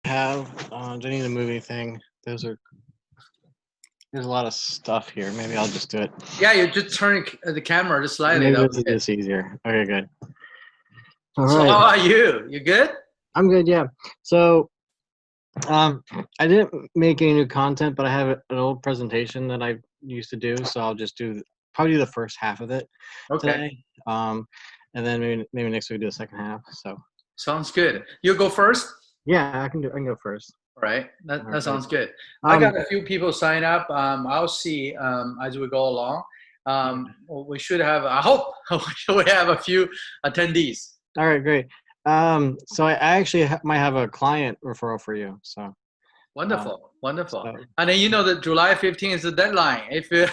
have? Do I need a movie thing? There's a lot of stuff here. Maybe I'll just do it. Yeah, you just turn the camera just slightly. Maybe this is just easier. Okay, good. All So right. how are you? You good? I'm good. Yeah. So, I didn't make any new content, but I have an old presentation that I used to do, so I'll just probably the first half of it today. And then maybe next week do the second half. So. Sounds good. You go first. Yeah, I can go first. All right, that sounds good. Um, I got a few people sign up. I'll see as we go along. We should have. I hope we have a few attendees. All right, great. So I actually might have a client referral for you. So. Wonderful. So, And then that July 15th is the deadline. If you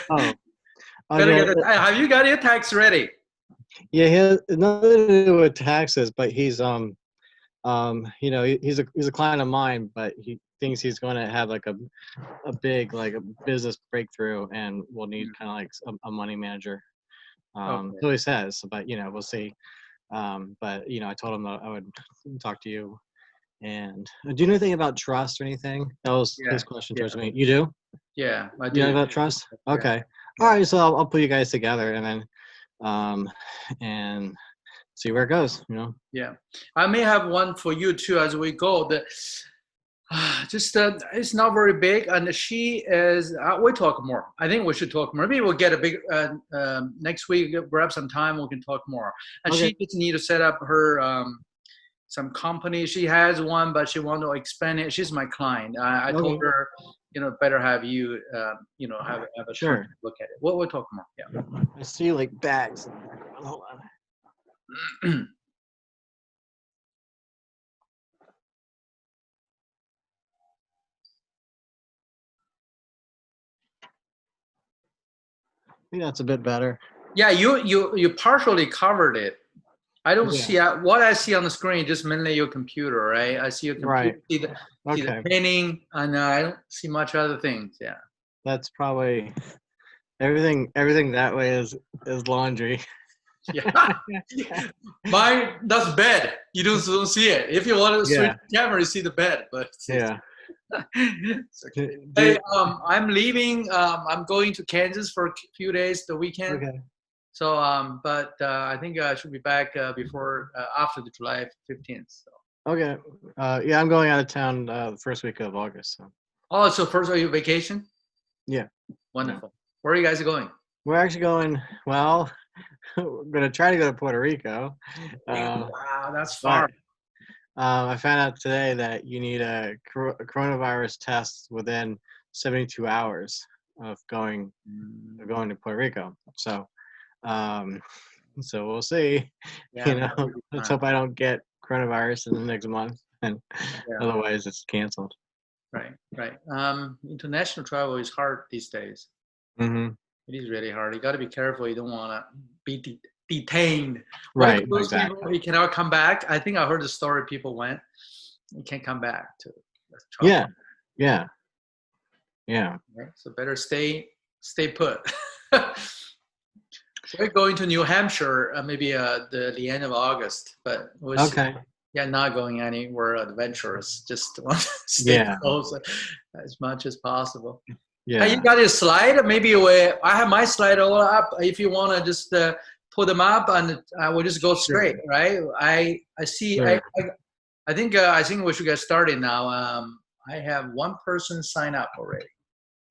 have you got your tax ready? Yeah, he has nothing to do with taxes, but he's he's a client of mine, but he thinks he's going to have like a big a business breakthrough, and will need kind of like a money manager. So he says, but we'll see. But I told him that I would talk to you. And do you know anything about trust or anything? That was his question towards me. You do? Yeah, I do. You know about trust? Okay. Yeah. All right. So I'll put you guys together, and then and see where it goes. Yeah, I may have one for you too as we go. It's not very big, and she is. We talk more. I think we should talk more. Maybe we'll get a big next week. Grab some time. We can talk more. And she just need to set up her some company. She has one, but she want to expand it. She's my client. I told her, better have you, have a look at it. We'll talk more. Yeah. I see like bags. Hold on. I think that's a bit better. Yeah, you partially covered it. I don't see what I see on the screen. Just mainly your computer, right? I see your computer, see the painting, and I don't see much other things. Yeah, that's probably everything. Everything that way is laundry. Yeah, mine that's bed. You don't see it. If you want to switch the camera, you see the bed. But yeah. Okay. Hey, I'm leaving. I'm going to Kansas for a few days the weekend. Okay. So, but I think I should be back before after the July 15th. So. Okay. Yeah, I'm going out of town the first week of August. So. Oh, so first are you vacation? Yeah. Wonderful. Where are you guys going? We're actually going. Well, we're gonna try to go to Puerto Rico. Wow, that's far. I found out today that you need a coronavirus test within 72 hours of going to Puerto Rico. So, so we'll see. Yeah, let's hope I don't get coronavirus in the next month, and otherwise it's canceled. Right. International travel is hard these days. Mm-hmm. It is really hard. You got to be careful. You don't want to be detained. Right. Those exactly. people, you cannot come back. I think I heard the story. People went, you can't come back to travel. Yeah. Right? So better stay put. We're going to New Hampshire maybe the end of August, but not going anywhere adventurous. Just want to stay close as much as possible. Yeah. You got your slide? Maybe I have my slide all up. If you want to just put them up, and we'll just go straight, right? I see. Sure. I think we should get started now. I have one person sign up already.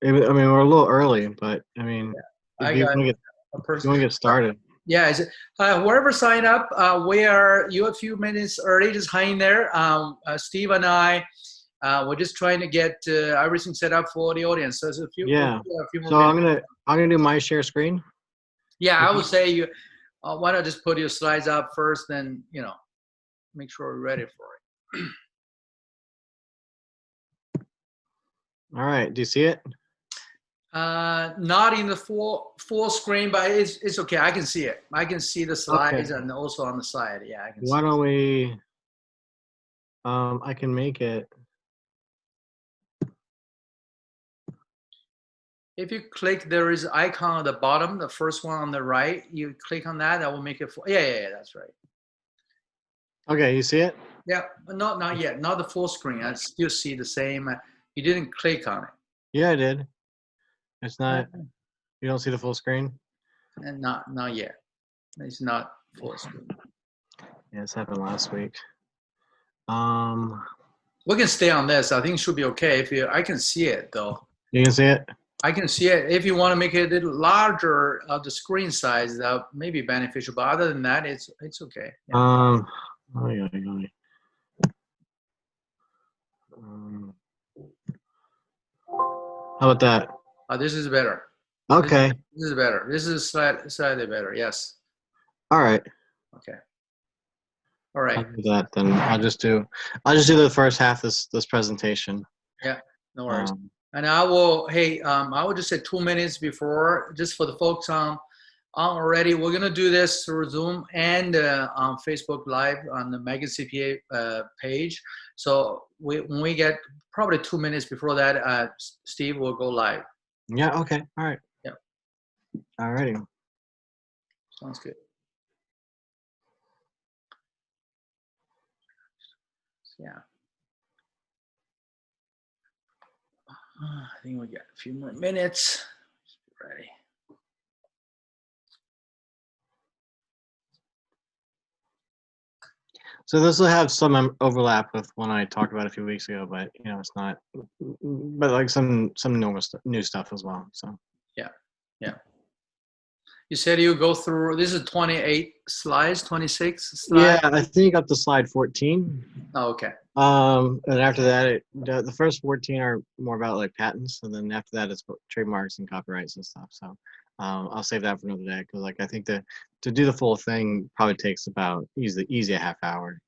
I mean, we're a little early, but I mean, I got a person. You want to get started? Yeah. Whoever signed up, you're a few minutes early. Just hang there. Steve and I. We're just trying to get everything set up for the audience. So there's a few. Yeah. More so minutes. I'm gonna do my share screen. Yeah, I would say you. Why not just put your slides up first, then make sure we're ready for it. All right. Do you see it? Not in the full screen, but it's okay. I can see it. I can see the slides and also on the side. Yeah, I can. Why don't we? I can make it. If you click, there is an icon at the bottom, the first one on the right. You click on that, that will make it. Yeah, that's right. Okay, you see it? Yeah, not yet. Not the full screen. I still see the same. You didn't click on it. Yeah, I did. It's not. Uh, You don't see the full screen. And not yet. It's not full screen. Yeah, this happened last week. We can stay on this. I think it should be okay. I can see it though. You can see it. I can see it. If you want to make it a little larger of the screen size, that may be beneficial. But other than that, it's okay. Yeah. Oh, yeah, yeah. How about that? This is better. Okay. This is better. This is slightly better. Yes. All right. Okay. All right. I'll do that then. I'll just do the first half of this presentation. Yeah. No worries. And I will. Hey, I will just say 2 minutes before, just for the folks on already. We're gonna do this through Zoom and on Facebook Live on the Mega CPA page. So when we get probably 2 minutes before that, Steve will go live. Yeah. Okay. All right. Yeah. All righty. Sounds good. Yeah. I think we got a few more minutes. Ready. So this will have some overlap with one I talked about a few weeks ago, but it's not. But like some new stuff as well. So. Yeah. Yeah. You said you go through. This is 28 slides, 26 slides. Yeah, I think up to slide 14. Oh, okay. And after that, the first 14 are more about like patents, and then after that, it's trademarks and copyrights and stuff. So, I'll save that for another day because, like, I think to do the full thing probably takes about easy a half hour.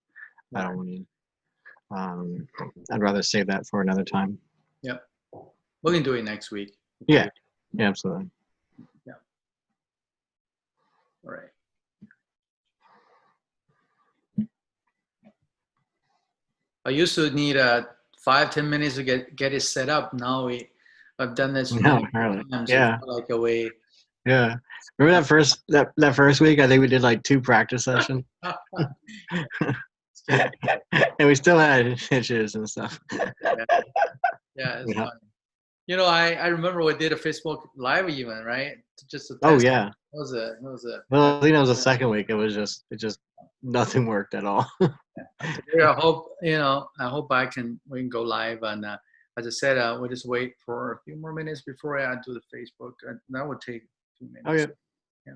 I don't want to. I'd rather save that for another time. Yep. We can do it next week. Yeah. Yeah, absolutely. Yeah. All right. I used to need 5-10 minutes to get it set up. Now I've done this No, really. times. Yeah. Like a way. Yeah. Remember that first week? I think we did like 2 practice sessions. And we still had hitches and stuff. Yeah, it's funny. I remember we did a Facebook Live even, right? Just to test. Oh yeah. It was a. Well, I think that was the second week. It just nothing worked at all. I hope we can go live, and as I said, we'll just wait for a few more minutes before I do the Facebook. That would take 2 minutes. Okay. Yeah.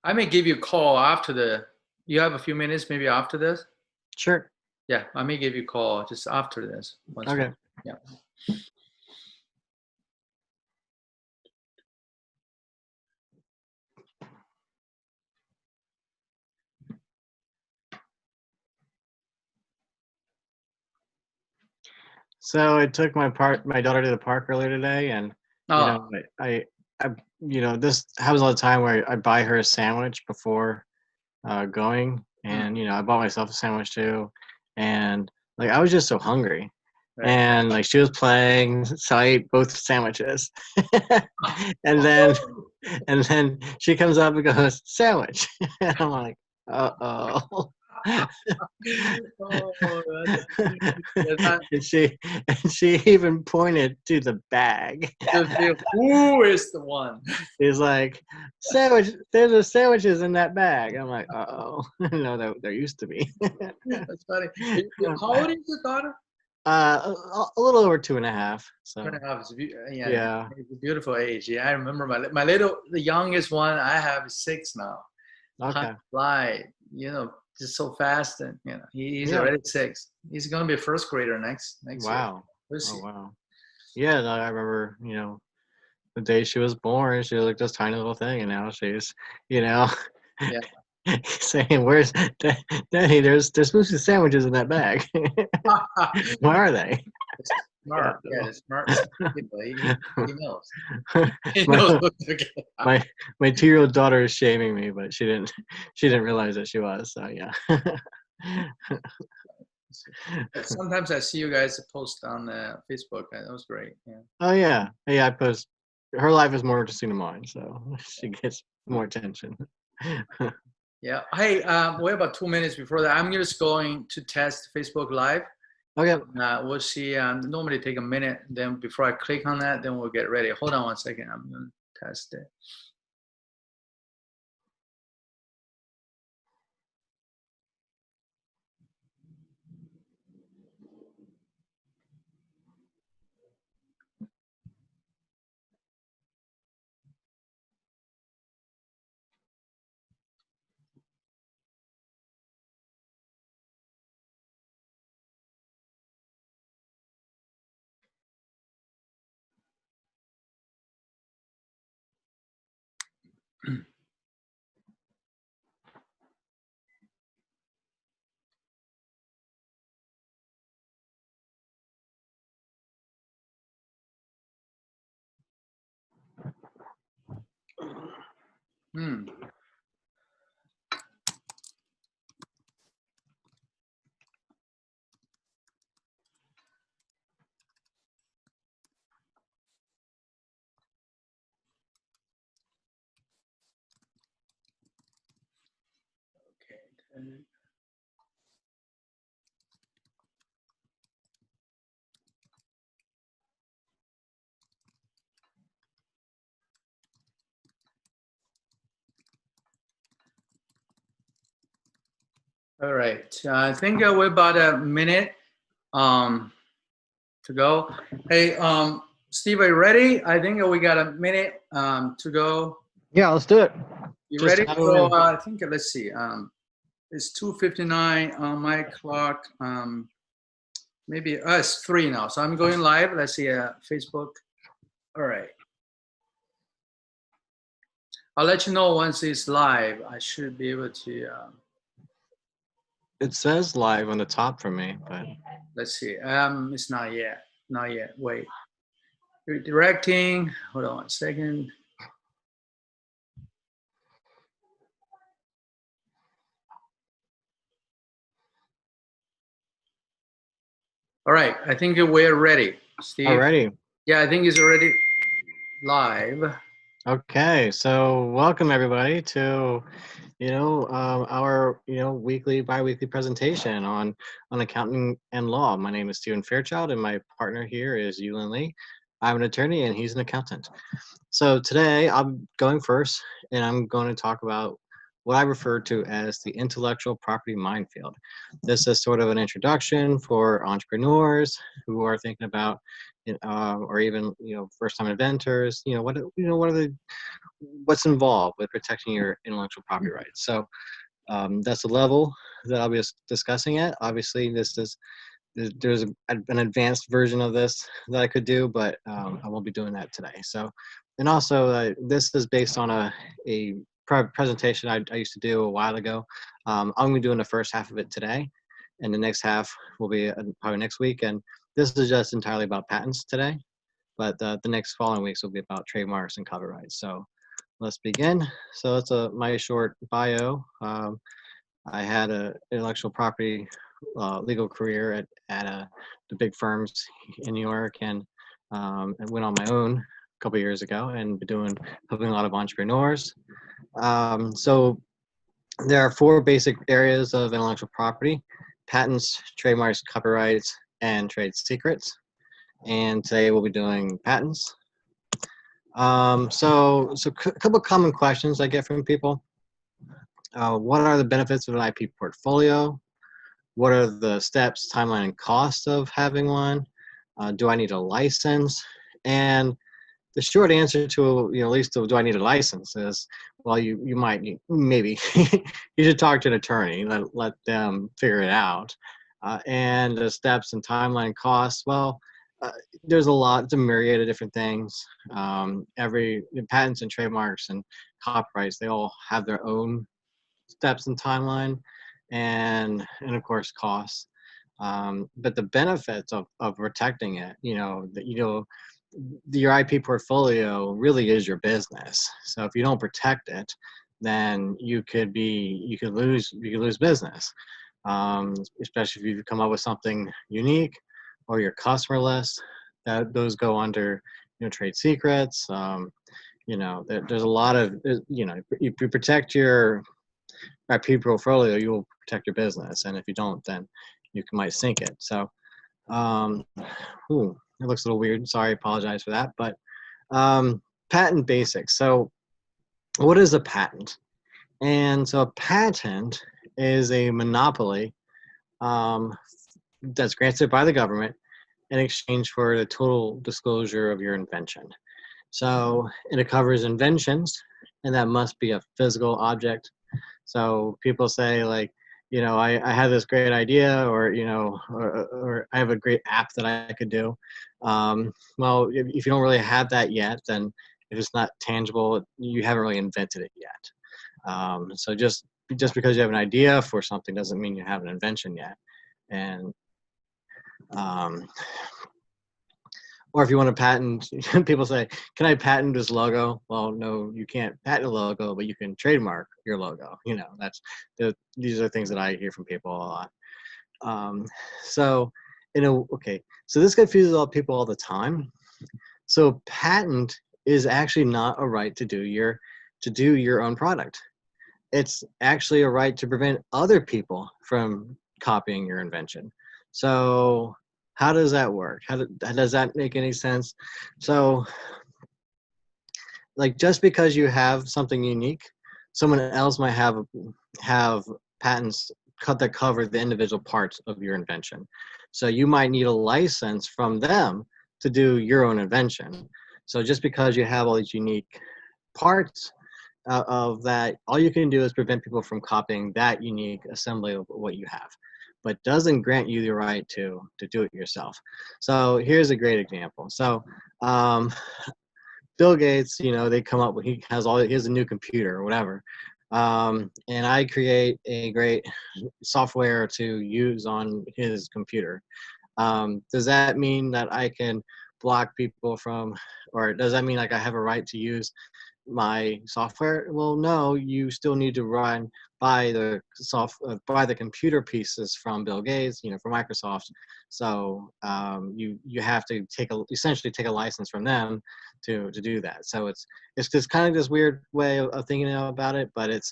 I may give you a call after you have a few minutes maybe after this? Sure. Yeah, I may give you a call just after this. Okay. Yeah. So I took my daughter to the park earlier today, and I this happens all the time where I buy her a sandwich before going, and I bought myself a sandwich too, and like I was just so hungry. Right. And like she was playing, so I ate both sandwiches. and then she comes up and goes, "Sandwich." And I'm like, "Uh-oh." and she even pointed to the bag. Who is the one? He's like, "Sandwich, there's a sandwiches in that bag." I'm like, "Uh-oh." No, there used to be. That's funny. How old is your daughter? A little over 2.5. So 2.5 is it's a beautiful age. Yeah, I remember the youngest one I have is 6 now. Okay. Fly, just so fast, and he's already 6. He's gonna be a first grader next wow. year. Oh wow. Yeah, no, I remember, the day she was born, she was like this tiny little thing, and now she's, Yeah. saying, "Where's Daddy? There's supposed to be sandwiches in that bag." Where are they? Smart. Yeah, smart. He knows. He knows what to get. My 2-year-old daughter is shaming me, but she didn't realize that she was. So yeah. Sometimes I see you guys post on Facebook. That was great. Yeah. Oh yeah, yeah. I post. Her life is more interesting than mine, so she gets more attention. Yeah. Hey, we're about 2 minutes before that. I'm just going to test Facebook Live. Okay. We'll see. Normally take a minute. Then before I click on that, then we'll get ready. Hold on 1 second. I'm going to test it. Hmm. Okay. All right. I think we're about a minute to go. Hey, Steve, are you ready? I think we got a minute to go. Yeah, let's do it. You Just ready? So I think let's see. It's 2:59 on my clock. Maybe it's 3 now. So I'm going live. Let's see. Facebook. All right. I'll let you know once it's live. I should be able to. It says live on the top for me, but Let's see. It's not yet. Not yet. Wait. Redirecting. Hold on 1 second. All right. I think we're ready, Steve. already. Yeah, I think it's already live. Okay, so welcome everybody to our weekly bi-weekly presentation on accounting and law. My name is Stephen Fairchild and my partner here is Yulin Lee. I'm an attorney and he's an accountant. So today I'm going first and I'm going to talk about what I refer to as the intellectual property minefield. This is sort of an introduction for entrepreneurs who are thinking about or even first-time inventors. What are the what's involved with protecting your intellectual property rights. So that's the level that I'll be discussing it. Obviously, there's an advanced version of this that I could do, but I won't be doing that today. So, and also this is based on a presentation I used to do a while ago. I'm going to be doing the first half of it today, and the next half will be probably next week. And this is just entirely about patents today, but the next following weeks will be about trademarks and copyrights. So let's begin. So it's my short bio. I had an intellectual property legal career at the big firms in New York, and went on my own a couple years ago and been helping a lot of entrepreneurs. So there are 4 basic areas of intellectual property: patents, trademarks, copyrights, and trade secrets. And today we'll be doing patents. So a couple of common questions I get from people. What are the benefits of an IP portfolio? What are the steps, timeline, and cost of having one? Do I need a license? And the short answer to, at least do I need a license is, well, you might need, maybe. You should talk to an attorney, let them figure it out. And the steps and timeline and costs, well, there's it's a myriad of different things. Every patents and trademarks and copyrights, they all have their own steps and timeline, and of course costs. But the benefits of protecting it, your IP portfolio really is your business. So if you don't protect it, then you could lose business. especially if you come up with something unique or your customer list, that those go under, trade secrets. There's a lot of, if you protect your IP portfolio, you will protect your business. And if you don't, then you might sink it. So, it looks a little weird. Sorry, apologize for that. But patent basics. So what is a patent? And so a patent is a monopoly that's granted by the government in exchange for the total disclosure of your invention. So it covers inventions, and that must be a physical object. So people say like, I have this great idea, or I have a great app that I could do. Well, if you don't really have that yet, then if it's not tangible, you haven't really invented it yet. So just because you have an idea for something doesn't mean you have an invention yet. And or if you want to patent, people say, can I patent this logo? Well, no, you can't patent a logo, but you can trademark your logo. These are things that I hear from people a lot. So this confuses people all the time. So patent is actually not a right to do your own product. It's actually a right to prevent other people from copying your invention. So how does that work? Does that make any sense? So, like, just because you have something unique, someone else might have patents that cover the individual parts of your invention. So you might need a license from them to do your own invention. So just because you have all these unique parts of that, all you can do is prevent people from copying that unique assembly of what you have, but doesn't grant you the right to do it yourself. So here's a great example. So Bill Gates, they come up with, he has a new computer or whatever. And I create a great software to use on his computer. Does that mean that I can block people from, or does that mean like I have a right to use my software? Well, no, you still need to buy the computer pieces from Bill Gates, from Microsoft. So you have to essentially take a license from them to do that. So it's just kind of this weird way of thinking about it, but it's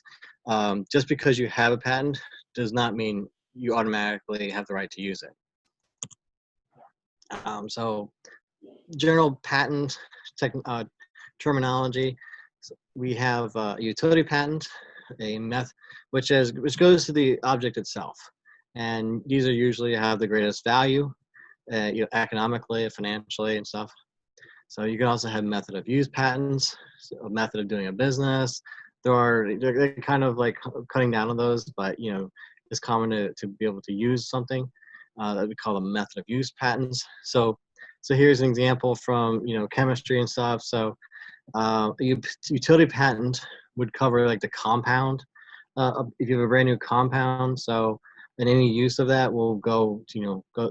just because you have a patent does not mean you automatically have the right to use it. So general patent terminology. We have a utility patent, which goes to the object itself, and these are usually have the greatest value, economically, financially, and stuff. So you can also have method of use patents, a method of doing a business. They're kind of like cutting down on those, but it's common to be able to use something that we call a method of use patents. So here's an example from chemistry and stuff. So utility patent would cover like the compound. If you have a brand new compound, and any use of that will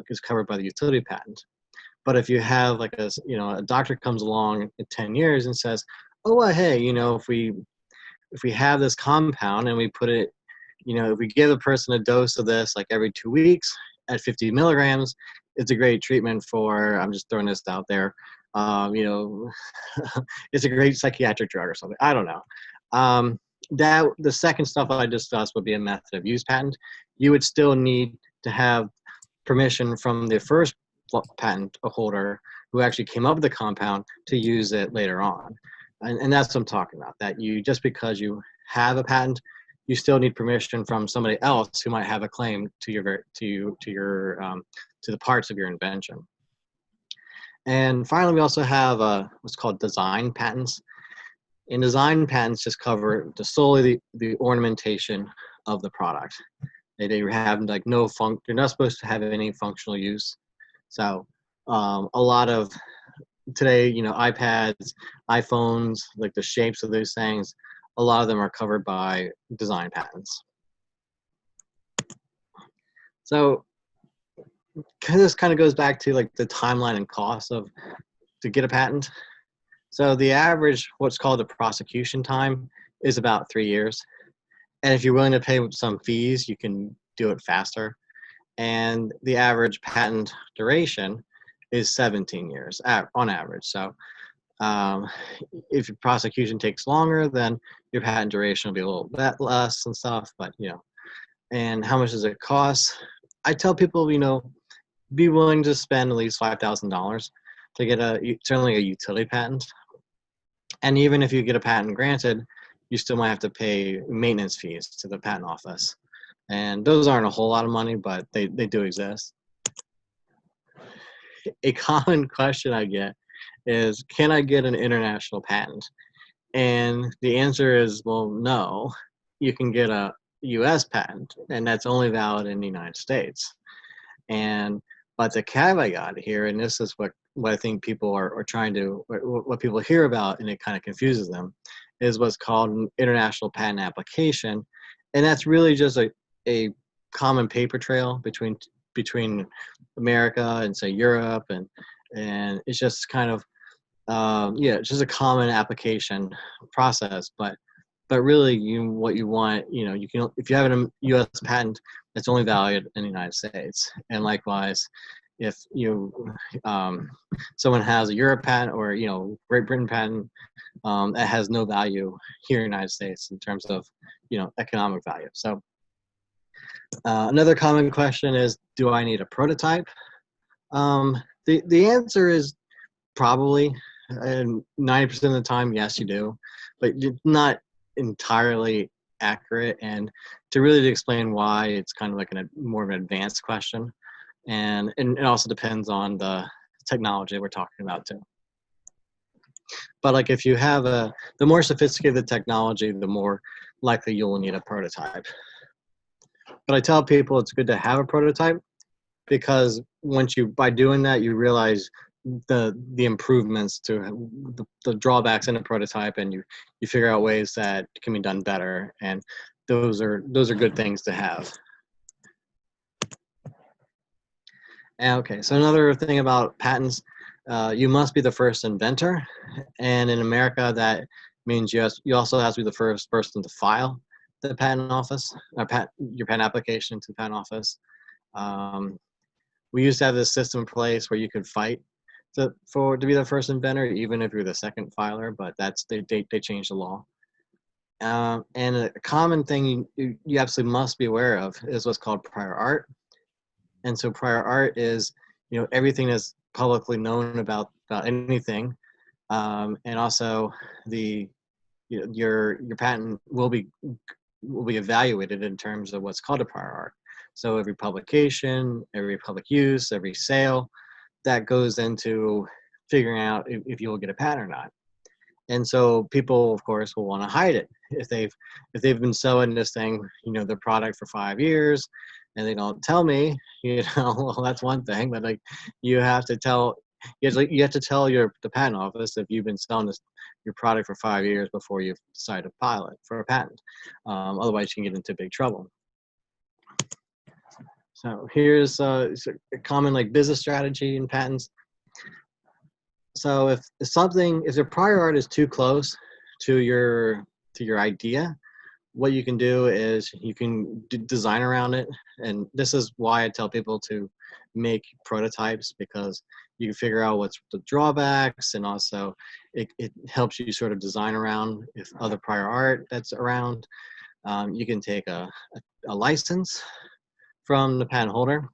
is covered by the utility patent. But if you have like a doctor comes along in 10 years and says, oh, well, hey, if we have this compound and we put it, if we give a person a dose of this like every 2 weeks at 50 milligrams, it's a great treatment for, I'm just throwing this out there, it's a great psychiatric drug or something. I don't know. That the second stuff I discussed would be a method of use patent. You would still need to have permission from the first patent holder who actually came up with the compound to use it later on. And that's what I'm talking about, that just because you have a patent, you still need permission from somebody else who might have a claim to the parts of your invention. And finally, we also have what's called design patents. And design patents just cover solely the ornamentation of the product. They have like they're not supposed to have any functional use. So a lot of today, iPads, iPhones, like the shapes of those things, a lot of them are covered by design patents. So this kind of goes back to like the timeline and cost to get a patent. So the average, what's called the prosecution time, is about 3 years. And if you're willing to pay some fees, you can do it faster. And the average patent duration is 17 years on average. So if your prosecution takes longer, then your patent duration will be a little bit less and stuff. But and how much does it cost? I tell people, be willing to spend at least $5,000 to get certainly a utility patent. And even if you get a patent granted, you still might have to pay maintenance fees to the patent office. And those aren't a whole lot of money, but they do exist. A common question I get is, can I get an international patent? And the answer is, well, no. You can get a US patent, and that's only valid in the United States. But the caveat here, and this is what I think people are trying to, what people hear about, and it kind of confuses them, is what's called an international patent application. And that's really just a common paper trail between America and, say, Europe, and it's just kind of it's just a common application process. But really, what you want, you can, if you have a U.S. patent, that's only valid in the United States. And likewise, if someone has a Europe patent or Great Britain patent, that has no value here in the United States in terms of economic value. So another common question is, do I need a prototype? The answer is probably, and 90% of the time, yes, you do, but it's not entirely accurate. And to really explain why, it's kind of like more of an advanced question, and it also depends on the technology we're talking about too. But like, if you have the more sophisticated the technology, the more likely you'll need a prototype. But I tell people it's good to have a prototype, because by doing that, you realize the improvements to the drawbacks in a prototype, and you figure out ways that can be done better, and those are good things to have. Okay, so another thing about patents, you must be the first inventor, and in America that means you also have to be the first person to file the patent office, or your patent application to the patent office. We used to have this system in place where you could fight to be the first inventor, even if you're the second filer, but they changed the law. And a common thing you absolutely must be aware of is what's called prior art. And so prior art is everything that's publicly known about anything, and also your patent will be evaluated in terms of what's called a prior art. So every publication, every public use, every sale, that goes into figuring out if you will get a patent or not. And so people, of course, will want to hide it. If they've been selling this thing, their product for 5 years, and they don't tell me, well, that's one thing. But like, you have to tell the patent office if you've been selling your product for 5 years before you decide to file it for a patent. Otherwise, you can get into big trouble. So here's a common business strategy in patents. So if your prior art is too close to your idea, what you can do is you can design around it. And this is why I tell people to make prototypes, because you can figure out what's the drawbacks, and also it helps you sort of design around if other prior art that's around. You can take a license from the patent holder.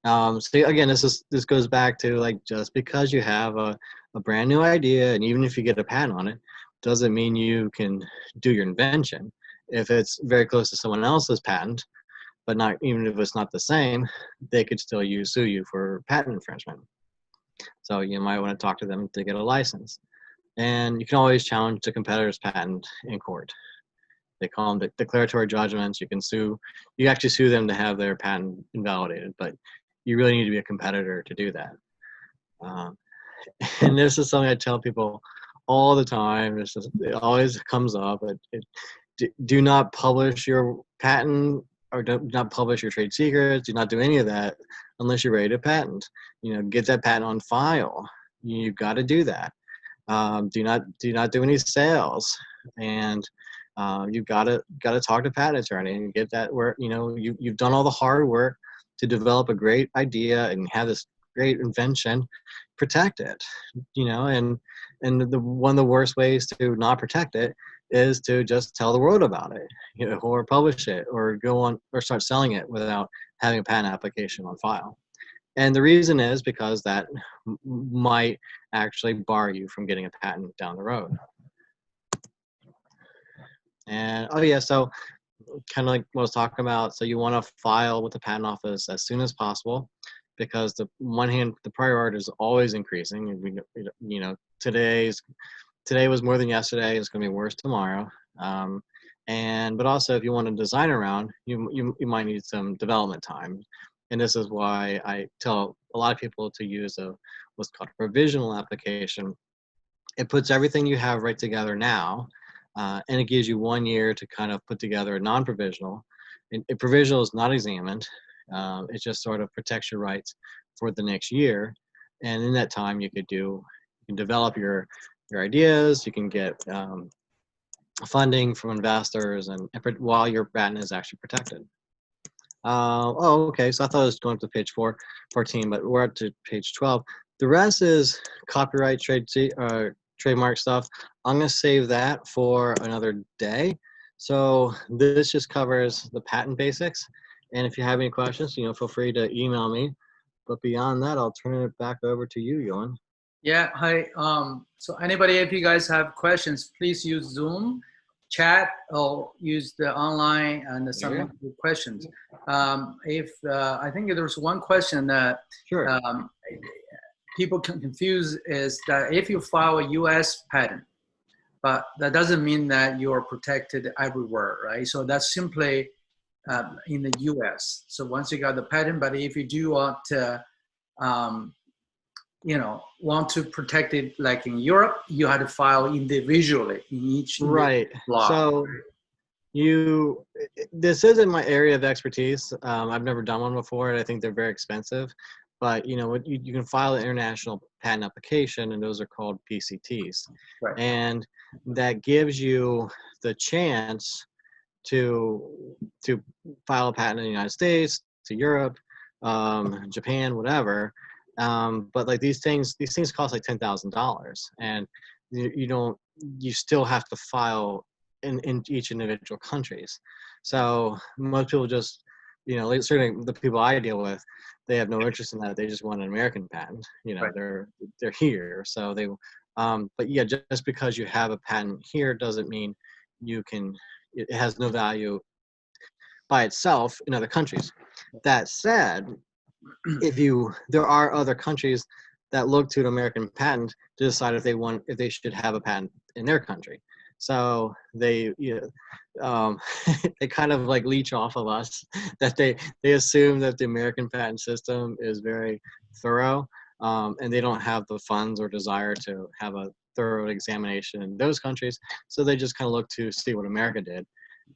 So again, this goes back to just because you have a brand new idea, and even if you get a patent on it, doesn't mean you can do your invention. If it's very close to someone else's patent, but not even if it's not the same, they could still sue you for patent infringement. So you might want to talk to them to get a license. And you can always challenge the competitor's patent in court. They call them declaratory judgments. You actually sue them to have their patent invalidated, but you really need to be a competitor to do that. And this is something I tell people all the time. It always comes up. Do not publish your patent, or do not publish your trade secrets. Do not do any of that unless you're ready to patent. Get that patent on file. You've got to do that. Do not do any sales, and you gotta talk to patent attorney and get that where you've done all the hard work to develop a great idea and have this great invention. Protect it, and the one of the worst ways to not protect it is to just tell the world about it, or publish it, or go on or start selling it without having a patent application on file. And the reason is because that might actually bar you from getting a patent down the road. And so kind of like what I was talking about, so you want to file with the patent office as soon as possible, because the prior art is always increasing. Today was more than yesterday. It's going to be worse tomorrow. But also, if you want to design around, you might need some development time. And this is why I tell a lot of people to use what's called a provisional application. It puts everything you have right together now, and it gives you 1 year to kind of put together a non-provisional. And provisional is not examined. It just sort of protects your rights for the next year. And in that time, you can develop your ideas. You can get funding from investors, and while your patent is actually protected. Okay. So I thought I was going to page 14, but we're up to page 12. The rest is copyright, trademark stuff. I'm going to save that for another day. So this just covers the patent basics. And if you have any questions, feel free to email me. But beyond that, I'll turn it back over to you, Johan. Yeah. Hi. So anybody, if you guys have questions, please use Zoom, chat, or use the online and some questions. I think there's one question that people can confuse is that if you file a U.S. patent, but that doesn't mean that you're protected everywhere, right? So that's simply in the U.S. So once you got the patent, but if you do want to, want to protect it like in Europe, you had to file individually in each law. So this isn't my area of expertise. I've never done one before, and I think they're very expensive. But you can file an international patent application, and those are called PCTs. Right. And that gives you the chance to file a patent in the United States, to Europe, Japan, whatever. But like these things cost like $10,000, and you still have to file in each individual countries. So most people just, certainly the people I deal with, they have no interest in that. They just want an American patent. Right. They're here, so they. But yeah, just because you have a patent here doesn't mean you can. It has no value by itself in other countries. That said, there are other countries that look to an American patent to decide if they should have a patent in their country. So they they kind of like leech off of us, that they assume that the American patent system is very thorough, and they don't have the funds or desire to have a thorough examination in those countries. So they just kind of look to see what America did.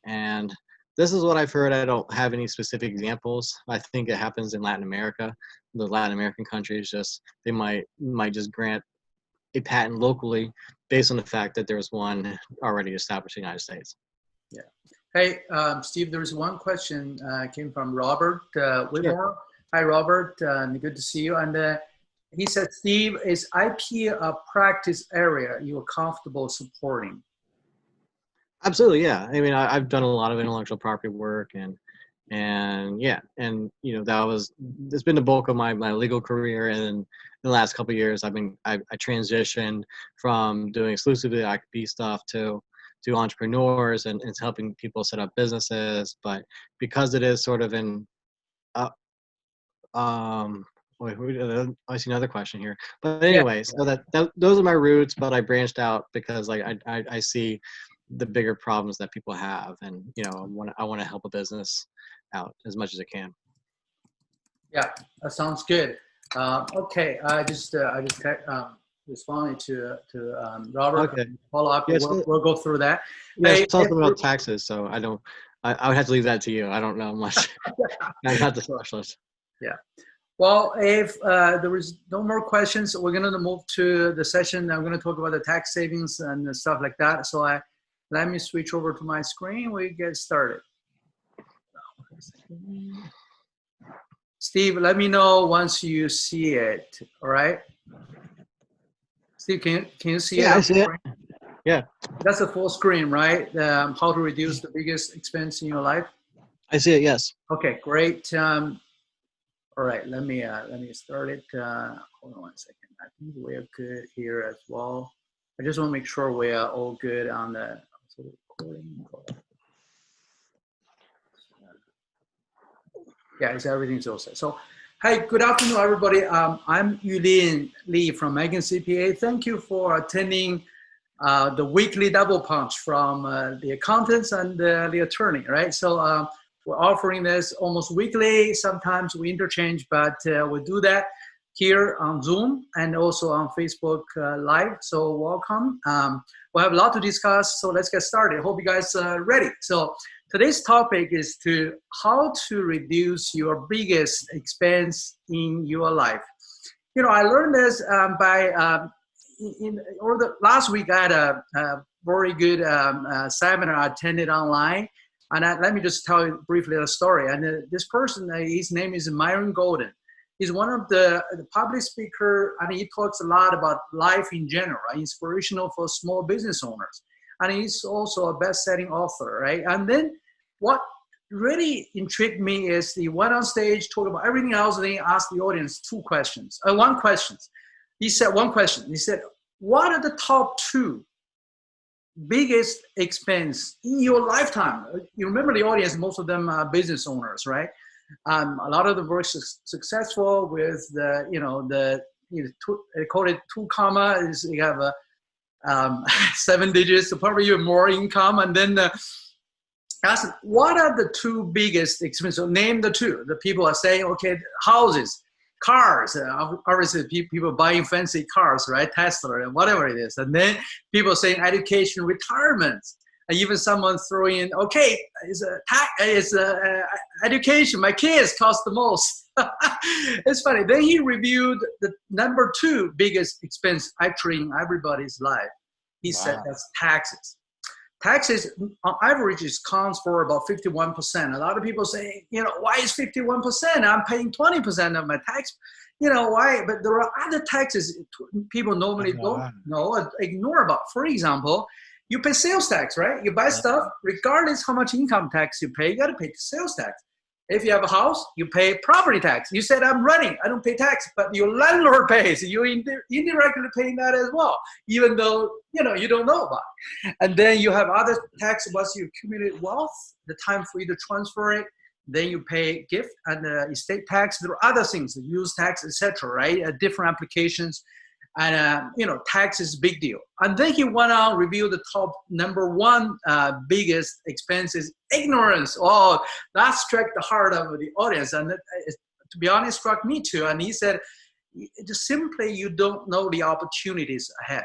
And this is what I've heard. I don't have any specific examples. I think it happens in Latin America. The Latin American countries they might just grant a patent locally based on the fact that there's one already established in the United States. Yeah. Hey, Steve, there's one question came from Robert Whitmore. Hi, Robert. Good to see you. And he said, Steve, is IP a practice area you're comfortable supporting? Absolutely, yeah. I mean, I've done a lot of intellectual property work, and it's been the bulk of my legal career. And in the last couple of years, I transitioned from doing exclusively IP stuff to entrepreneurs and helping people set up businesses. But because it is sort of I see another question here. But anyway, so those are my roots. But I branched out because I see the bigger problems that people have, and I want to help a business out as much as I can. Yeah, that sounds good. Okay, I just responded to Robert. Okay. Follow up. Yes, we'll go through that. Yes, talking about taxes, so I would have to leave that to you. I don't know much. I'm not the specialist. Yeah. Well, if there is no more questions, we're going to move to the session. I'm going to talk about the tax savings and stuff like that. So Let me switch over to my screen. We get started. Steve, let me know once you see it. All right. Steve, can you see it? Yeah, I see it. Yeah. That's a full screen, right? How to reduce the biggest expense in your life. I see it. Yes. Okay, great. All right, let me start it. Hold on one second. I think we're good here as well. I just want to make sure we are all good on the recording. Yeah, everything's all set. So, hi, good afternoon, everybody. I'm Yulin Lee from Megan CPA. Thank you for attending the weekly double punch from the accountants and the attorney, right? So we're offering this almost weekly. Sometimes we interchange, but we do that here on Zoom and also on Facebook Live. So welcome. We'll have a lot to discuss, so let's get started. Hope you guys are ready. So today's topic is how to reduce your biggest expense in your life. You know, I learned this over the last week. I had a very good seminar I attended online, and let me just tell you briefly the story. And this person, his name is Myron Golden. He's one of the public speaker, and he talks a lot about life in general, right? Inspirational for small business owners. And he's also a best-selling author, right? And then what really intrigued me is he went on stage, talked about everything else, and then he asked the audience one question. He said, what are the top 2 biggest expense in your lifetime? You remember the audience, most of them are business owners, right? A lot of them were successful with they call it 2 comma, is you have a 7 digits, so probably you have more income. And then ask, what are the 2 biggest expenses? So name the 2. The people are saying, okay, houses, cars, obviously people buying fancy cars, right? Tesla and whatever it is. And then people saying education, retirement, and even someone throwing in, okay, it's education, my kids cost the most. It's funny. Then he reviewed the number 2 biggest expense actually in everybody's life. He said that's taxes. Taxes, on average, accounts for about 51%. A lot of people say, why is 51%? I'm paying 20% of my tax. Why? But there are other taxes people normally don't know, ignore about. For example, you pay sales tax, right? You buy stuff, regardless how much income tax you pay, you got to pay sales tax. If you have a house, you pay property tax. You said, I'm renting, I don't pay tax, but your landlord pays. You're indirectly paying that as well, even though, you don't know about it. And then you have other tax. Once you accumulate wealth, the time for you to transfer it, then you pay gift and estate tax. There are other things, the use tax, etc., right? Different applications. And, tax is a big deal. And then he went on, reviewed the top number 1 biggest expenses, ignorance. Oh, that struck the heart of the audience. And to be honest, struck me too. And he said, just simply, you don't know the opportunities ahead,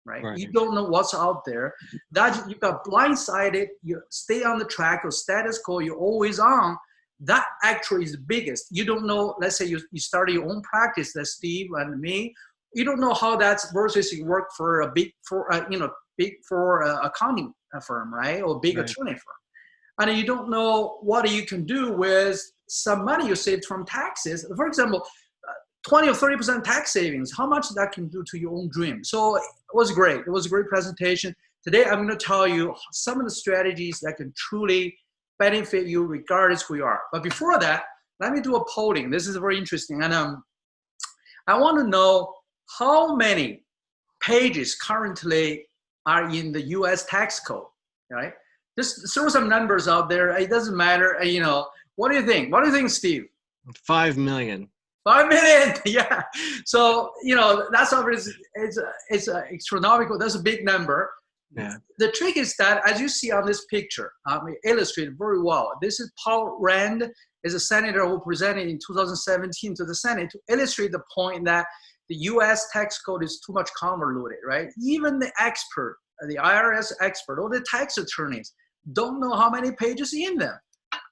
right? You don't know what's out there. That you got blindsided, you stay on the track of status quo, you're always on. That actually is the biggest. You don't know, let's say you start your own practice, that's Steve and me. You don't know how that's versus you work for a big four accounting firm, right? Or big attorney firm. And you don't know what you can do with some money you saved from taxes. For example, 20 or 30% tax savings, how much that can do to your own dream. So it was great. It was a great presentation. Today, I'm going to tell you some of the strategies that can truly benefit you regardless who you are. But before that, let me do a polling. This is very interesting. And I want to know how many pages currently are in the U.S. tax code, right? Just throw some numbers out there. It doesn't matter. What do you think? What do you think, Steve? 5 million. 5 million, yeah. So, that's obviously, it's astronomical. That's a big number. Yeah. The trick is that, as you see on this picture, illustrated very well. This is Paul Rand, is a senator who presented in 2017 to the Senate to illustrate the point that the U.S. tax code is too much convoluted, right? Even the expert, the IRS expert, or the tax attorneys don't know how many pages in them.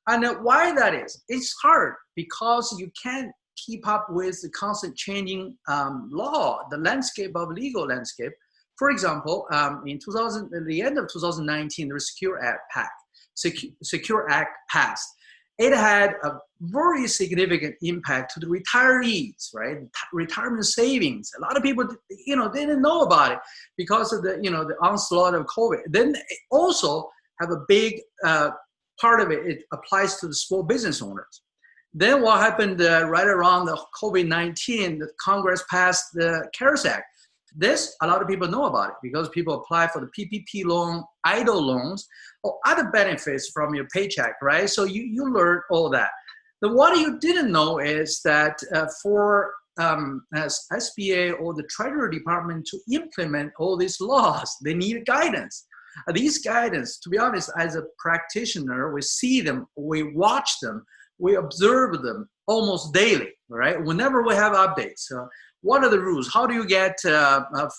And why that is? It's hard because you can't keep up with the constant changing law, the landscape of legal landscape. For example, in at the end of 2019, the Secure Act passed. It had a very significant impact to the retirees, right? Retirement savings. A lot of people, didn't know about it because of the onslaught of COVID. Then it also have a big part of it. It applies to the small business owners. Then what happened right around the COVID-19, the Congress passed the CARES Act. This, a lot of people know about it because people apply for the PPP loan, idle loans, or other benefits from your paycheck, right? So you learn all that. Then what you didn't know is that for as SBA or the Treasury Department to implement all these laws, they need guidance. These guidance, to be honest, as a practitioner, we see them, we watch them, we observe them almost daily, right? Whenever we have updates. What are the rules? How do you get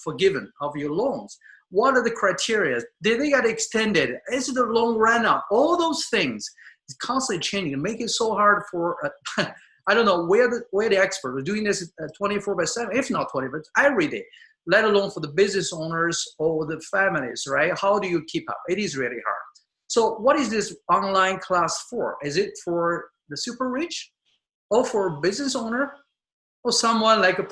forgiven of your loans? What are the criteria? Did they get extended? Is the loan run out? All those things is constantly changing and make it so hard for, I don't know, where the expert. We're doing this 24/7, if not 20, but every day, let alone for the business owners or the families, right? How do you keep up? It is really hard. So what is this online class for? Is it for the super rich or for a business owner? Or someone like a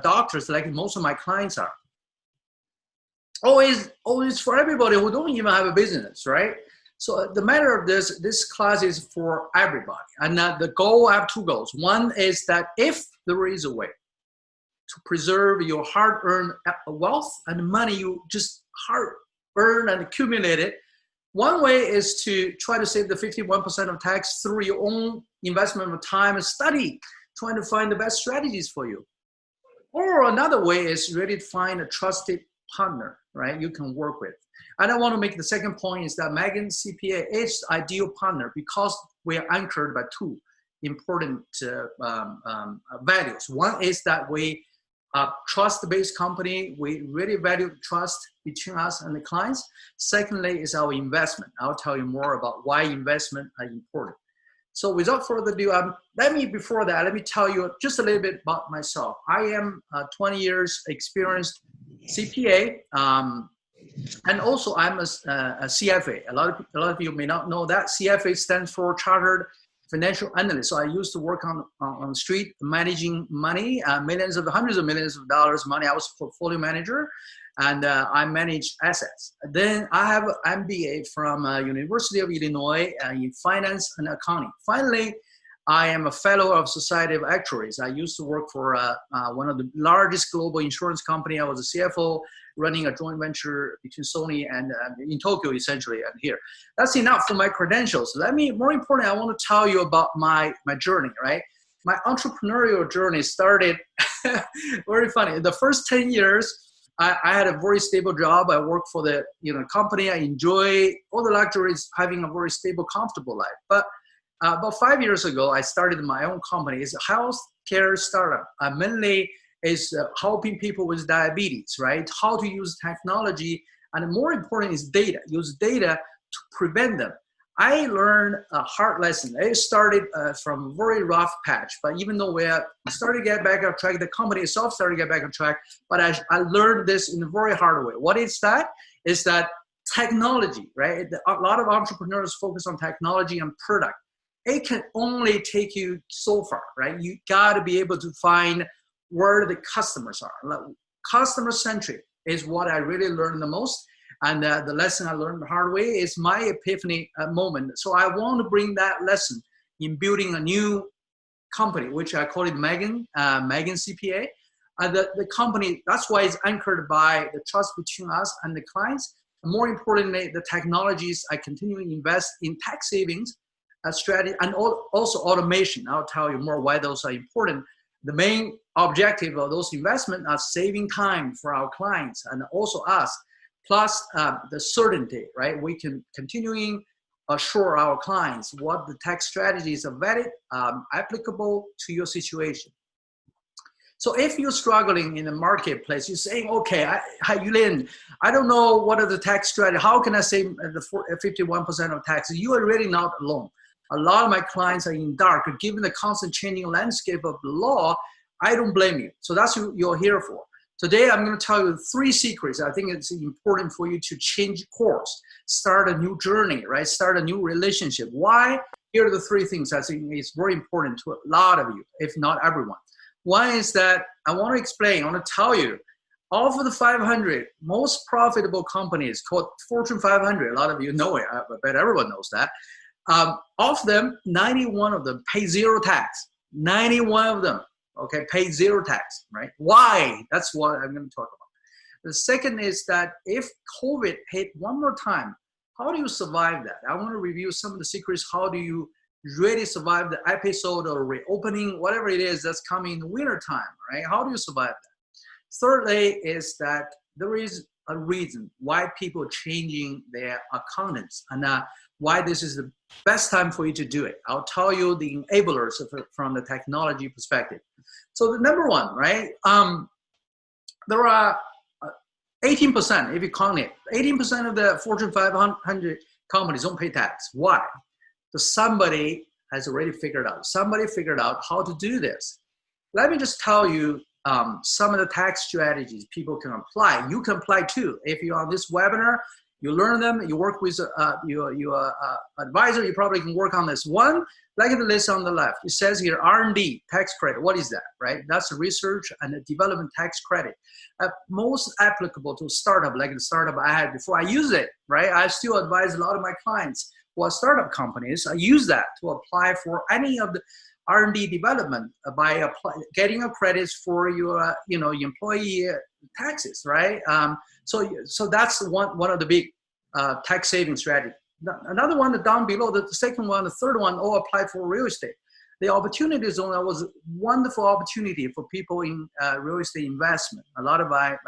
doctors, like most of my clients are. Always for everybody who don't even have a business, right? So the matter of this class is for everybody. And the goal, I have two goals. One is that if there is a way to preserve your hard-earned wealth and money you just hard-earned and accumulated, one way is to try to save the 51% of tax through your own investment of time and study, trying to find the best strategies for you. Or another way is really to find a trusted partner, right, you can work with. And I want to make the second point is that Megan CPA is the ideal partner because we are anchored by two important values. One is that we trust-based company. We really value trust between us and the clients. Secondly is our investment. I'll tell you more about why investment are important. So without further ado, before that, let me tell you just a little bit about myself. I am 20 years experienced CPA, and also I'm a CFA. A lot of you may not know that. CFA stands for Chartered Financial Analyst. So I used to work on the street managing money, hundreds of millions of dollars money. I was a portfolio manager, and I manage assets. Then I have an MBA from University of Illinois in finance and accounting. Finally, I am a fellow of Society of Actuaries. I used to work for one of the largest global insurance company. I was a CFO running a joint venture between Sony and in Tokyo, essentially, and here. That's enough for my credentials. More importantly, I want to tell you about my journey, right? My entrepreneurial journey started very funny. The first 10 years, I had a very stable job. I worked for the company. I enjoy all the luxuries, having a very stable, comfortable life. But about 5 years ago, I started my own company. It's a healthcare startup. Mainly is helping people with diabetes, right? How to use technology, and more important is data. Use data to prevent them. I learned a hard lesson. It started from a very rough patch, but even though we started to get back on track, the company itself started to get back on track, but I learned this in a very hard way. What is that? Is that technology, right? A lot of entrepreneurs focus on technology and product. It can only take you so far, right? You gotta be able to find where the customers are. Customer-centric is what I really learned the most. And the lesson I learned the hard way is my epiphany moment. So I want to bring that lesson in building a new company, which I call it Megan CPA. The company, that's why it's anchored by the trust between us and the clients. And more importantly, the technologies I continue to invest in tax savings strategy and also automation. I'll tell you more why those are important. The main objective of those investments are saving time for our clients and also us. Plus the certainty, right? We can continuing assure our clients what the tax strategies are valid, applicable to your situation. So if you're struggling in the marketplace, you're saying, okay, Yulin, I don't know what are the tax strategy. How can I save the 51% of taxes? You are really not alone. A lot of my clients are in dark. Given the constant changing landscape of the law, I don't blame you. So that's what you're here for. Today, I'm going to tell you 3 secrets. I think it's important for you to change course, start a new journey, right? Start a new relationship. Why? Here are the 3 things I think is very important to a lot of you, if not everyone. One is that I want to explain, I want to tell you, of the 500 most profitable companies called Fortune 500, a lot of you know it, I bet everyone knows that. Of them, 91 of them pay 0 tax. 91 of them, okay, pay 0 tax, right? Why? That's what I'm going to talk about. The second is that if COVID hit one more time, how do you survive that? I want to review some of the secrets. How do you really survive the episode or reopening, whatever it is that's coming in the winter time, right? How do you survive that? Thirdly is that there is a reason why people are changing their accountants and why this is the best time for you to do it. I'll tell you the enablers from the technology perspective. So the number one, right? There are 18%, if you count it, 18% of the Fortune 500 companies don't pay tax. Why? Because somebody has already figured out. Somebody figured out how to do this. Let me just tell you some of the tax strategies people can apply. You can apply too. If you're on this webinar, you learn them, you work with your advisor, you probably can work on this. One, like in the list on the left, it says here R&D tax credit. What is that, right? That's the research and the development tax credit. Most applicable to a startup, like the startup I had before. I use it, right? I still advise a lot of my clients who are startup companies. I use that to apply for any of the R&D development by getting a credits for your, employee taxes, right? So that's one of the big tax saving strategies. Another one down below, the second one, the third one, all applied for real estate. The opportunity zone was a wonderful opportunity for people in real estate investment. A lot of our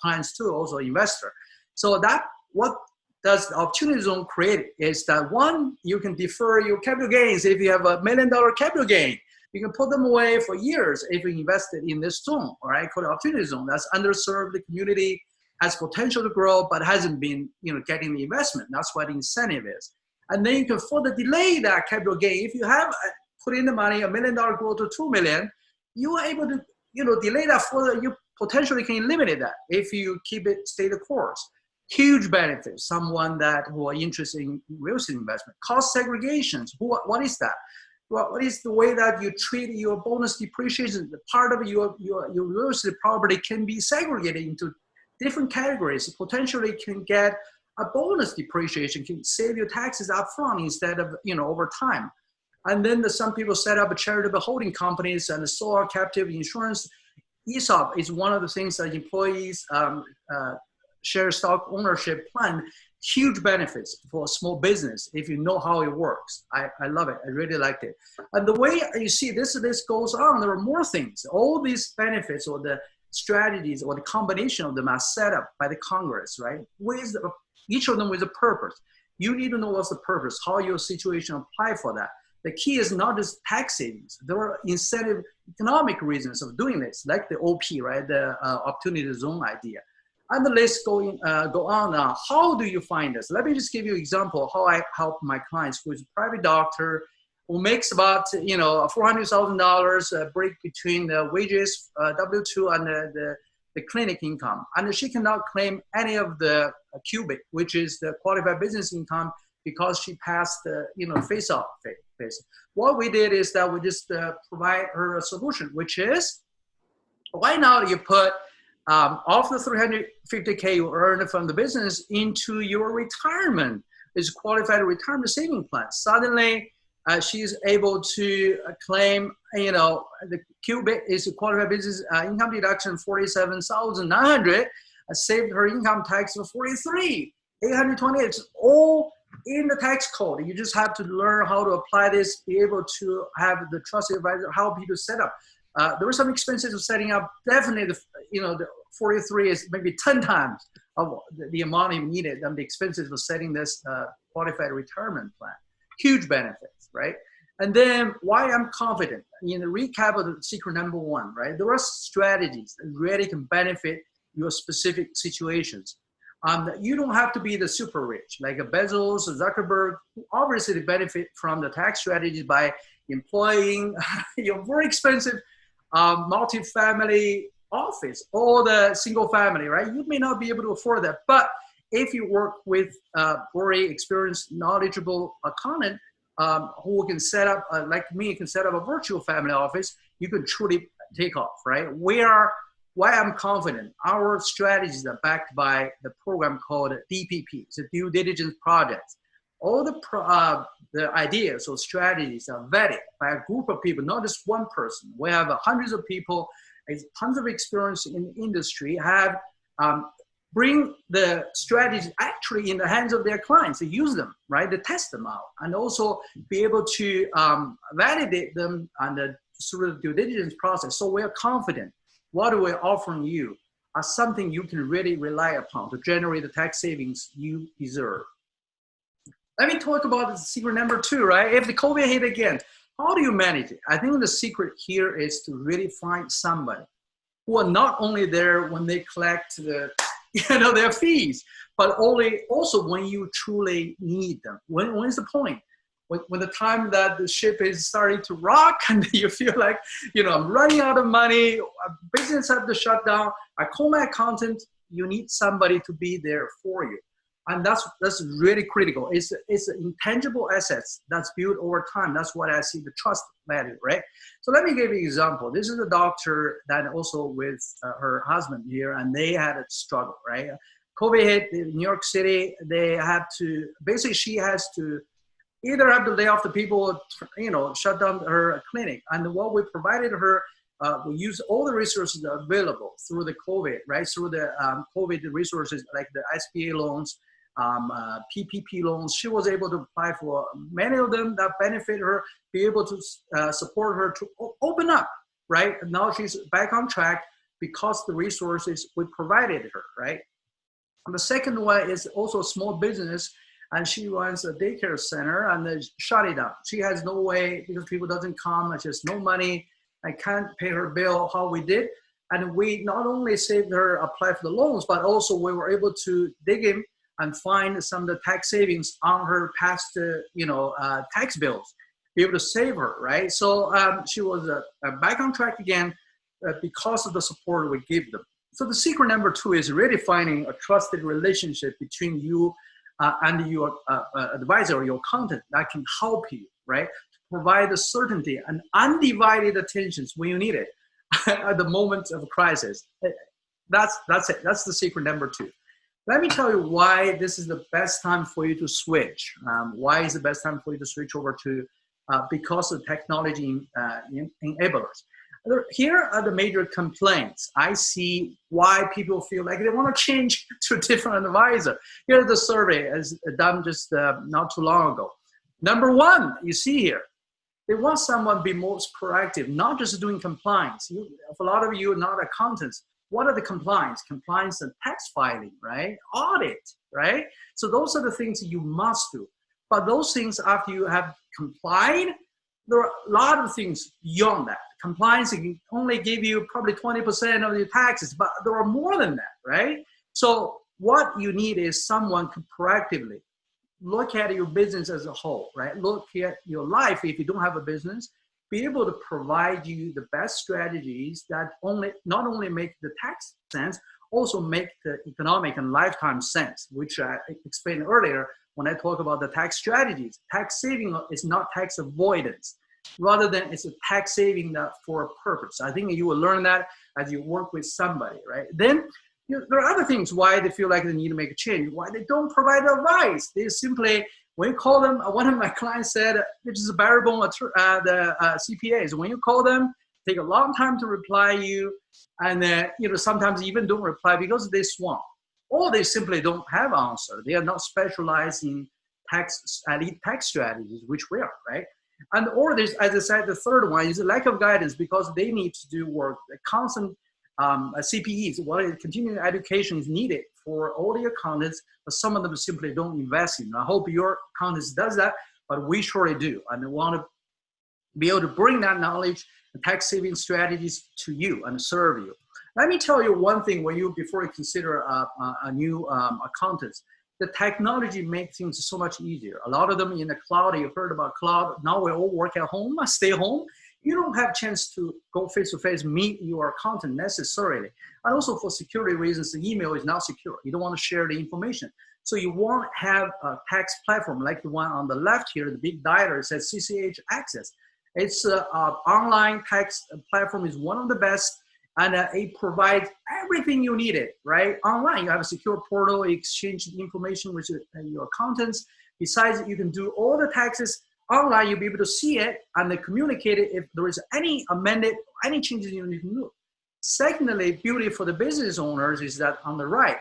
clients too, also investor. So that what does the opportunity zone create is that one, you can defer your capital gains. If you have $1 million capital gain, you can put them away for years if you invested in this zone, all right, called the opportunity zone. That's underserved, the community has potential to grow, but hasn't been, getting the investment. That's what the incentive is. And then you can further delay that capital gain. If you have put in the money, $1 million grow to 2 million, you are able to, delay that further. You potentially can eliminate that if you keep it, stay the course. Huge benefit, someone who are interested in real estate investment. Cost segregations, what is that? Well, what is the way that you treat your bonus depreciation? The part of your real estate property can be segregated into different categories. Potentially can get a bonus depreciation, can save your taxes up front instead of, over time. And then some people set up a charitable holding companies and the solar captive insurance. ESOP is one of the things that employees share stock ownership plan. Huge benefits for a small business if you know how it works. I love it. I really liked it. And the way you see this goes on, there are more things. All these benefits or the strategies or the combination of them are set up by the Congress, right? With each of them with a purpose. You need to know what's the purpose, how your situation apply for that. The key is not just tax savings. There are incentive economic reasons of doing this, like the OP, right? The opportunity zone idea. And the list go on now. How do you find this? Let me just give you an example of how I help my clients who is a private doctor who makes about $400,000 break between the wages, W-2 and the clinic income. And she cannot claim any of the cubic, which is the qualified business income, because she passed the face-off phase. What we did is that we just provide her a solution, which is why not you put off the $350K you earned from the business into your retirement. It's qualified retirement saving plan. Suddenly, she's able to claim, the cubic is a qualified business income deduction $47,900, saved her income tax of $43,828. It's all in the tax code. You just have to learn how to apply this, be able to have the trusted advisor help you to set up. There were some expenses of setting up. Definitely, the 43 is maybe 10 times of the amount you needed than the expenses of setting this qualified retirement plan. Huge benefits, right? And then why I'm confident. In the recap of the secret number one, right? There are strategies that really can benefit your specific situations. You don't have to be the super rich, like a Bezos or Zuckerberg, who obviously benefit from the tax strategies by employing very expensive multifamily office, all the single family, right? You may not be able to afford that, but if you work with very experienced, knowledgeable accountant who can set up, like me, can set up a virtual family office, you can truly take off, right? Why I'm confident, our strategies are backed by the program called DPP, it's a due diligence project. All the ideas or strategies are vetted by a group of people, not just one person. We have hundreds of people, tons of experience in the industry, have bring the strategies actually in the hands of their clients to use them, right? To test them out and also be able to validate them through the due diligence process. So we're confident what we're offering you are something you can really rely upon to generate the tax savings you deserve. Let me talk about the secret number 2, right? If the COVID hit again, how do you manage it? I think the secret here is to really find somebody who are not only there when they collect their fees, but also when you truly need them. When's the point? When the time that the ship is starting to rock and you feel like, I'm running out of money, business have to shut down, I call my accountant, you need somebody to be there for you. And that's really critical. It's intangible assets that's built over time. That's what I see, the trust value, right? So let me give you an example. This is a doctor that also with her husband here, and they had a struggle, right? COVID hit in New York City. They had to, basically she has to either have to lay off the people, shut down her clinic. And what we provided her, we used all the resources that are available through the COVID, right? Through the COVID resources like the SBA loans, PPP loans. She was able to apply for many of them that benefit her, be able to support her to open up, right? And now she's back on track because the resources we provided her, right? And the second one is also a small business, and she runs a daycare center and they shut it down. She has no way because people doesn't come, she has no money, I can't pay her bill how we did. And we not only saved her apply for the loans, but also we were able to dig in and find some of the tax savings on her past, tax bills, be able to save her, right? So she was back on track again because of the support we give them. So the secret number 2 is really finding a trusted relationship between you and your advisor or your accountant that can help you, right? To provide the certainty and undivided attention when you need it at the moment of crisis. That's it. That's the secret number 2. Let me tell you why this is the best time for you to switch. Why is the best time for you to switch over to because of technology enablers. Here are the major complaints. I see why people feel like they want to change to a different advisor. Here's the survey as done just not too long ago. Number 1, you see here, they want someone to be most proactive, not just doing compliance. For a lot of you, not accountants, what are the compliance? Compliance and tax filing, right? Audit, right? So those are the things you must do. But those things, after you have complied, there are a lot of things beyond that. Compliance can only give you probably 20% of your taxes, but there are more than that, right? So what you need is someone to proactively look at your business as a whole, right? Look at your life if you don't have a business, be able to provide you the best strategies that not only make the tax sense, also make the economic and lifetime sense, which I explained earlier when I talk about the tax strategies. Tax saving is not tax avoidance, rather than it's a tax saving for a purpose. I think you will learn that as you work with somebody, right? Then there are other things why they feel like they need to make a change, why they don't provide advice. They simply, when you call them, one of my clients said, which is a barebone, the CPAs, when you call them, take a long time to reply you, and sometimes even don't reply because they swamp, or they simply don't have answer. They are not specialized in elite tax strategies, which we are, right? And or there's, as I said, the third one is a lack of guidance because they need to do work. The constant CPEs, continuing education is needed for all the accountants, but some of them simply don't invest in. I hope your accountants does that, but we surely do. And we want to be able to bring that knowledge and tax saving strategies to you and serve you. Let me tell you one thing before you consider a new accountant. The technology makes things so much easier. A lot of them in the cloud, you've heard about cloud. Now we all work at home, stay home. you don't have a chance to go face-to-face, meet your accountant necessarily. And also for security reasons, the email is not secure. You don't want to share the information. So you want to have a tax platform like the one on the left here, the big dialer says CCH Access. It's an online tax platform, is one of the best, and it provides everything you needed, right? Online, you have a secure portal, you exchange information with your accountants. Besides, you can do all the taxes online. You'll be able to see it and then communicate it if there is any amended, any changes you need to do. Secondly, beauty for the business owners is that on the right,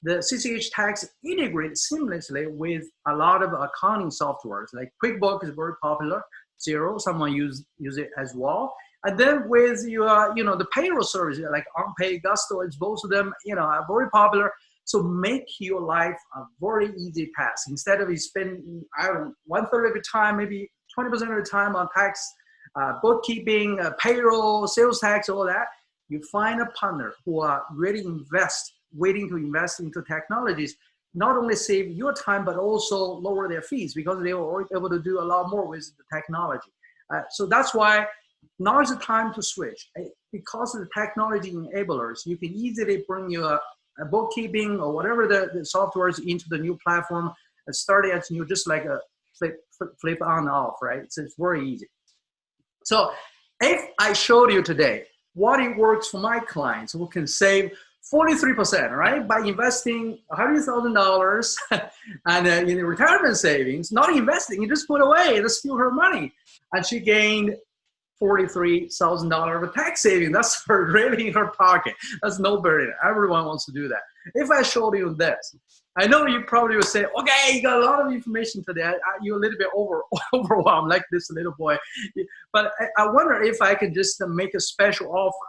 the CCH Tax integrates seamlessly with a lot of accounting softwares, like QuickBooks is very popular, Xero, someone use it as well. And then with your, the payroll service, like OnPay, Gusto, it's both of them, are very popular. So make your life a very easy task. Instead of you spending, I don't know, 1/3 of your time, maybe 20% of your time on tax, bookkeeping, payroll, sales tax, all that, you find a partner who are really waiting to invest into technologies, not only save your time, but also lower their fees because they were able to do a lot more with the technology. So that's why now is the time to switch. Because of the technology enablers, you can easily bring your bookkeeping or whatever the software is into the new platform and start it as new, just like a flip on and off, right? So it's very easy. So if I showed you today what it works for my clients who can save 43%, right? By investing $100,000 and in retirement savings, not investing, you just put away, just steal her money. And she gained $43,000 of tax saving. That's her really in her pocket. That's no burden. Everyone wants to do that. If I showed you this, I know you probably would say, okay, you got a lot of information today. You're a little bit overwhelmed like this little boy. But I wonder if I can just make a special offer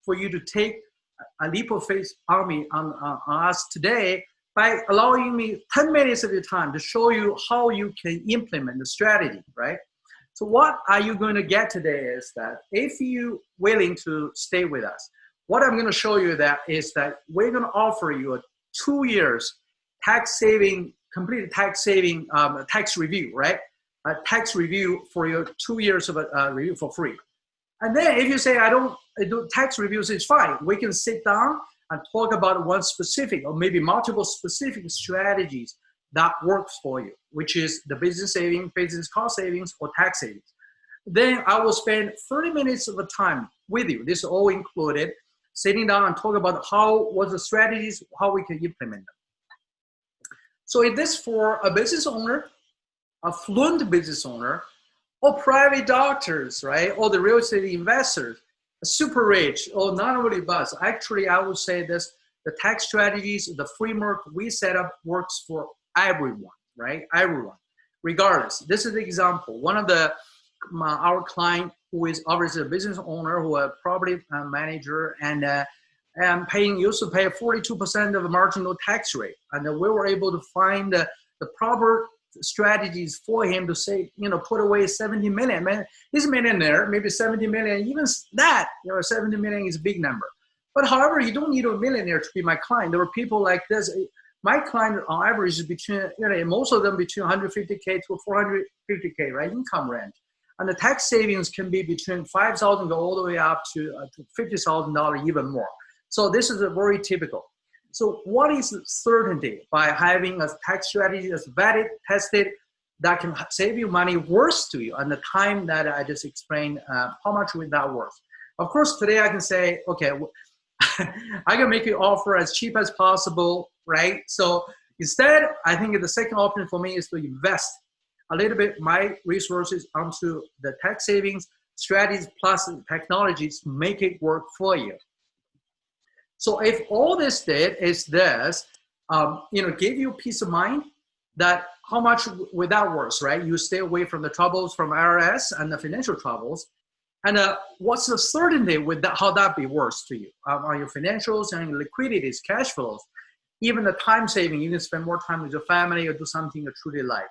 for you to take a leap of faith on me, on us today, by allowing me 10 minutes of your time to show you how you can implement the strategy, right? So what are you going to get today is that if you're willing to stay with us, what I'm going to show you is that we're going to offer you a 2 years complete tax saving tax review, right? A tax review for your 2 years of a review for free. And then if you say, I do tax reviews, it's fine. We can sit down and talk about one specific or maybe multiple specific strategies that works for you, which is the business savings, business cost savings, or tax savings. Then I will spend 30 minutes of the time with you. This is all included, sitting down and talk about what the strategies, how we can implement them. So is this for a business owner, a fluent business owner, or private doctors, right? Or the real estate investors, super rich, or not only bust. Actually, I would say this, the tax strategies, the framework we set up works for everyone, right? Everyone, regardless. This is the example. One of our client who is obviously a business owner, who is a property manager, and used to pay 42% of the marginal tax rate. And we were able to find the proper strategies for him to say, put away 70 million. Man, he's a millionaire, maybe 70 million, even that, 70 million is a big number. But however, you don't need a millionaire to be my client. There were people like this. My client on average is between, most of them between 150K to 450K, right, income range. And the tax savings can be between $5,000 go all the way up to $50,000, even more. So this is a very typical. So what is certainty by having a tax strategy that's vetted, tested, that can save you money, worth to you, and the time that I just explained, how much would that worth? Of course, today I can say, okay, I can make you offer as cheap as possible, right? So instead, I think the second option for me is to invest a little bit my resources onto the tax savings strategies plus technologies to make it work for you. So if all this did is this, give you peace of mind that how much would that worth, right? You stay away from the troubles from IRS and the financial troubles. And what's the certainty with that, how that be worth to you on your financials and your liquidities, cash flows, even the time saving, you can spend more time with your family or do something you truly like.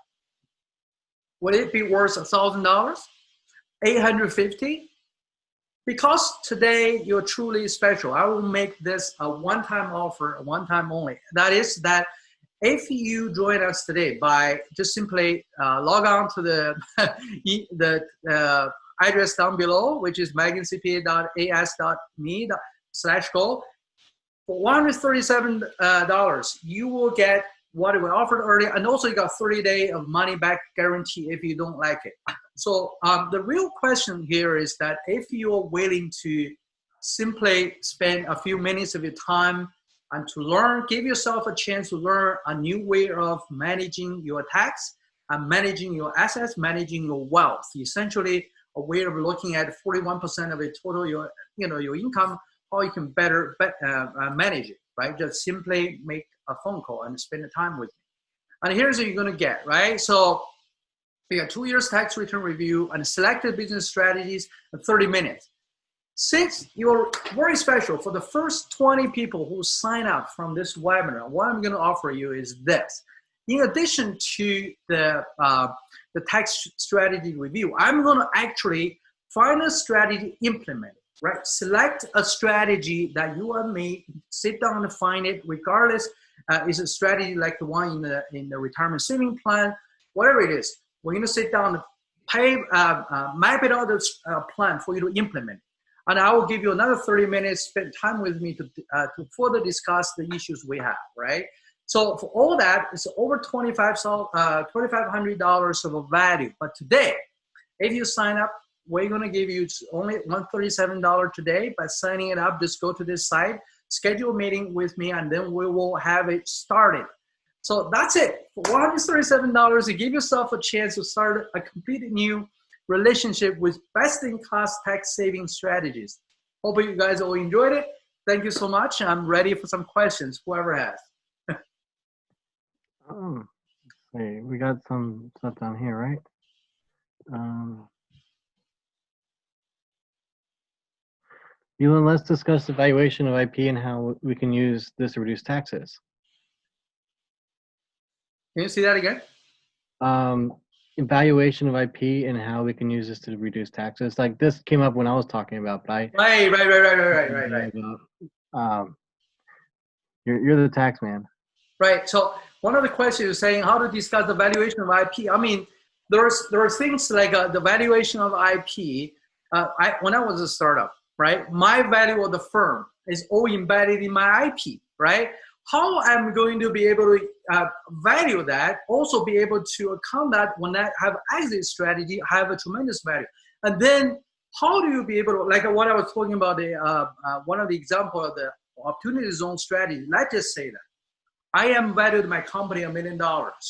Would it be worth $1,000, $850? Because today you're truly special, I will make this a one-time offer, a one-time only. That is that if you join us today by just simply log on to the address down below, which is megancpa.as.me/gold. For $137, you will get what we offered earlier, and also you got 30 days of money back guarantee if you don't like it. So the real question here is that if you're willing to simply spend a few minutes of your time and to learn, give yourself a chance to learn a new way of managing your tax and managing your assets, managing your wealth. Essentially, a way of looking at 41% of your total, your income, how you can better manage it, right? Just simply make a phone call and spend the time with me. And here's what you're gonna get, right? So we got 2 years tax return review and selected business strategies in 30 minutes. Since you're very special, for the first 20 people who sign up from this webinar, what I'm gonna offer you is this. In addition to the tax strategy review, I'm gonna actually find a strategy, implement it, right? Select a strategy that you and me, sit down and find it, regardless, is a strategy like the one in the retirement saving plan, whatever it is. We're gonna sit down and map it out this plan for you to implement. And I will give you another 30 minutes, spend time with me to further discuss the issues we have, right? So for all that, it's over $2,500 of a value. But today, if you sign up, we're gonna give you only $137 today. By signing it up, just go to this site, schedule a meeting with me, and then we will have it started. So that's it. For $137, you give yourself a chance to start a completely new relationship with best-in-class tax saving strategies. Hope you guys all enjoyed it. Thank you so much. I'm ready for some questions, whoever has. Wait, we got some stuff down here, right? Elon, let's discuss the valuation of IP and how we can use this to reduce taxes. Can you see that again? Evaluation of IP and how we can use this to reduce taxes. Like this came up when I was talking about, but Right. You're the tax man. Right. So one of the questions is saying how to discuss the valuation of IP. I mean, there are things like the valuation of IP. When I was a startup, right, my value of the firm is all embedded in my IP, right? How I'm going to be able to value that, also be able to account that when I have exit strategy, I have a tremendous value. And then how do you be able to, like what I was talking about, one of the example of the opportunity zone strategy, let's just say that I am valued my company $1 million,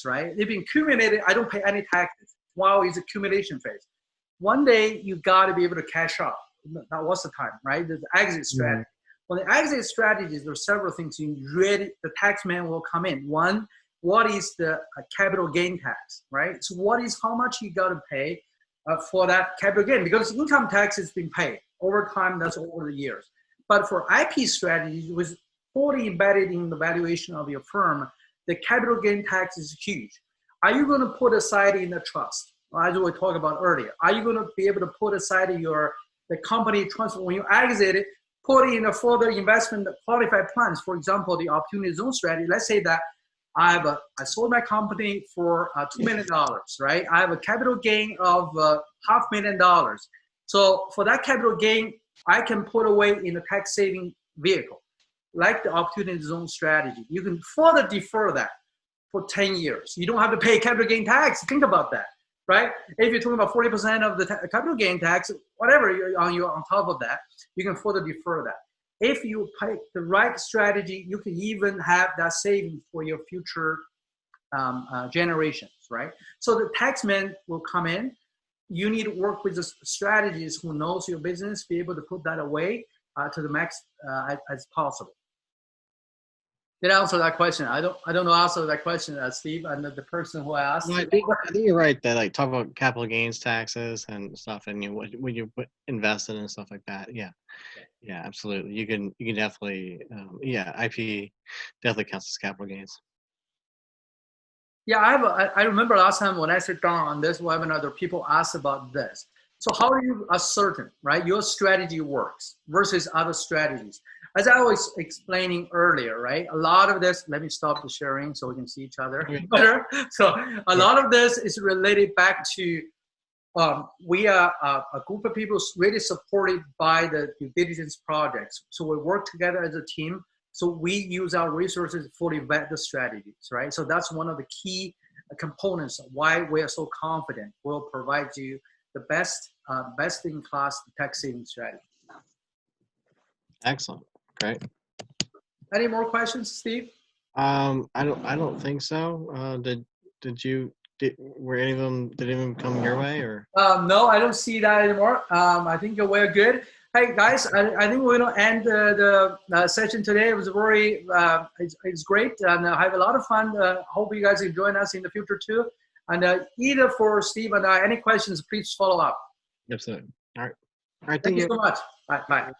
right? They've been accumulated, I don't pay any taxes while it's accumulation phase. One day you gotta be able to cash out. That was the time, right? There's exit strategy. On the exit strategies, there are several things the tax man will come in. One, what is the capital gain tax, right? So how much you got to pay for that capital gain? Because income tax has been paid over time, that's over the years. But for IP strategies, with fully embedded in the valuation of your firm, the capital gain tax is huge. Are you going to put aside in the trust, as we talked about earlier? Are you going to be able to put aside the company transfer when you exit it? Put in a further investment qualified plans. For example, the opportunity zone strategy. Let's say that I sold my company for $2 million, right? I have a capital gain of $500,000. So for that capital gain, I can put away in a tax saving vehicle, like the opportunity zone strategy. You can further defer that for 10 years. You don't have to pay capital gain tax. Think about that, right? If you're talking about 40% of the capital gain tax, whatever you're on top of that, you can further defer that. If you pick the right strategy, you can even have that saving for your future generations, right? So the taxman will come in. You need to work with the strategist who knows your business, be able to put that away to the max as possible. Did I answer that question? I don't know. Answer that question, Steve, and the person who asked. No, I think you're right that talk about capital gains taxes and stuff, and when you invest in and stuff like that. Yeah, absolutely. You can definitely IP definitely counts as capital gains. Yeah, I remember last time when I sat down on this webinar, there people asked about this. So how are you ascertain, right, your strategy works versus other strategies? As I was explaining earlier, right, a lot of this, let me stop the sharing so we can see each other better. So a lot of this is related back to we are a group of people really supported by the due diligence projects. So we work together as a team. So we use our resources to fully vet the strategies, right? So that's one of the key components of why we are so confident we'll provide you the best in class tax saving strategy. Excellent. Great. Any more questions, Steve? I don't think so. Were any of them, did any of them come your way, or? No, I don't see that anymore. I think we're good. Hey guys, I think we're gonna end the session today. It was very, it's great, and I have a lot of fun. Hope you guys can join us in the future too. And either for Steve and I, any questions, please follow up. Absolutely. All right. All right. Thank you so much. Bye.